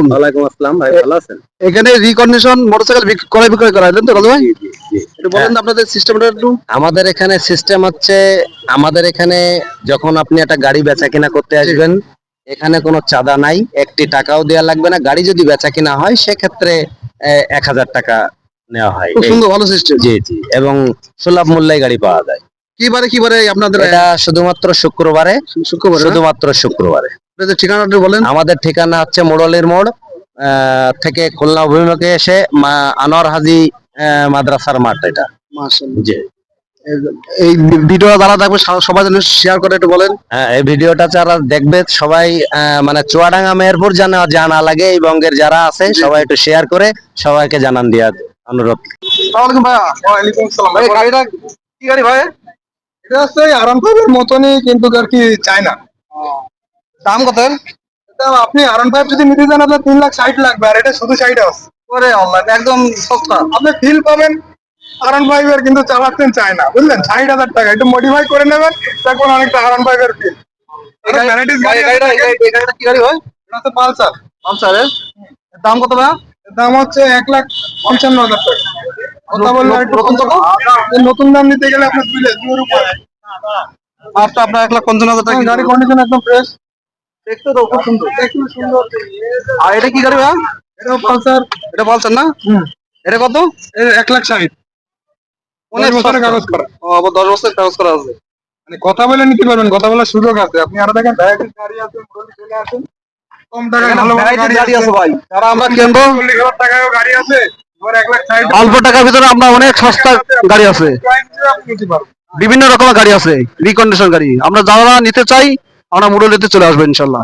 ওয়ালাইকুম আসসালাম ভাই, ভালো আছেন? এখানে রিকন্ডিশন মোটরসাইকেল ক্রয় বিক্রয় করা হয় তো দাদু ভাই? জি জি জি। একটু বলেন তো আপনাদের সিস্টেমটা একটু। আমাদের এখানে সিস্টেম হচ্ছে, আমাদের এখানে যখন আপনি একটা গাড়ি বেচা কিনা করতে আসবেন, এখানে কোনো চাঁদা নাই, একটি টাকাও দেওয়া লাগবে না। গাড়ি যদি বেচা কিনা হয় সেক্ষেত্রে 1,000 টাকা নেওয়া হয়। খুব সুন্দর, ভালো সিস্টেম। জি জি, এবং সুলভ মূল্যে গাড়ি পাওয়া যায়। কি বারে আপনাদের এটা শুধুমাত্র শুক্রবারে, শুক্রবার? শুধুমাত্র শুক্রবারে। আপনাদের ঠিকানাটা একটু বলেন। আমাদের ঠিকানা হচ্ছে মোড়লের মোড় থেকে খুলনা অভিমুখে এসে আনোয়ার হাজি মাদ্রাসার মাঠ এটা। মাশাআল্লাহ। জি। এই ভিডিওটা যারা দেখবে সবাই যেন শেয়ার করে একটু বলেন। হ্যাঁ, এই ভিডিওটা যারা দেখবে সবাই মানে চুয়াডাঙ্গা মেহেরপুর জানা লাগে, এই বঙ্গের যারা আছে সবাই একটু শেয়ার করে সবাইকে জানান দেওয়ার অনুরোধ। আসসালামু আলাইকুম ভাইয়া। ওয়ালাইকুম আসসালাম ভাই গাড়িটা কি গাড়ি ভাই? এটা হচ্ছে আরাম ফাইভের মতনই, কিন্তু আর কি চাই না। দাম কত? এটা আপনি আরাম ফাইভ যদি নিতে চান আপনার 3,60,000 লাগবে, আর এটা শুধু সাইড আছে। ওরে আল্লাহ, একদম সস্তা। আপনি ফিল পাবেন আরাম ফাইভের, কিন্তু চালাচ্ছেন চাই না, বুঝলেন? 60,000 টাকা একটু মডিফাই করে নেবেন, দেখুন অনেকটা আরাম ফাইভের ফিল। গাড়িটা কি গাড়ি ভাই? এটা হচ্ছে পালসার। পালসারের দাম কত ভাইয়া? এর দাম হচ্ছে 1,55,000 টাকা। কথা বললে একটু নতুন কত? এর নতুন দাম নিতে গেলে আপনার 2 উপরে। আচ্ছা, আপনার 1,55,000 টাকা গাড়ি কন্ডিশন একদম ফ্রেশ, দেখতে তো খুব সুন্দর। দেখতে সুন্দর। আর এটা কি গাড়ি ভাইয়া? এটাও পালসার। এটা পালসার না? এটা কত? এর 1,60,000। অনেক 10 বছরের সস্তা। কাগজ করা। ও, আবার 10 বছরের কাগজ করা আছে। মানে কথা বলে নিতে পারবেন, কথা বলার সুযোগ আছে। আপনি আরো দেখেন ভ্যারাইটিস গাড়ি আছে, মোটামুটি চলে আসেন কম টাকায় এখানে ভালো ভালো variety গাড়ি গাড়ি আছে আছে ভাই। যারা আমরা কিনবো 40,000 টাকায়ও গাড়ি আছে, এবার 1,60,000 অল্প টাকার ভিতরে আমরা অনেক সস্তা গাড়ি আছে। আপনি নিতে পারবেন। বিভিন্ন রকমের গাড়ি আছে, রিকন্ডিশন গাড়ি। আমরা যারা নিতে চাই আমরা মুরলিতে চলে আসবো ইনশাল্লাহ।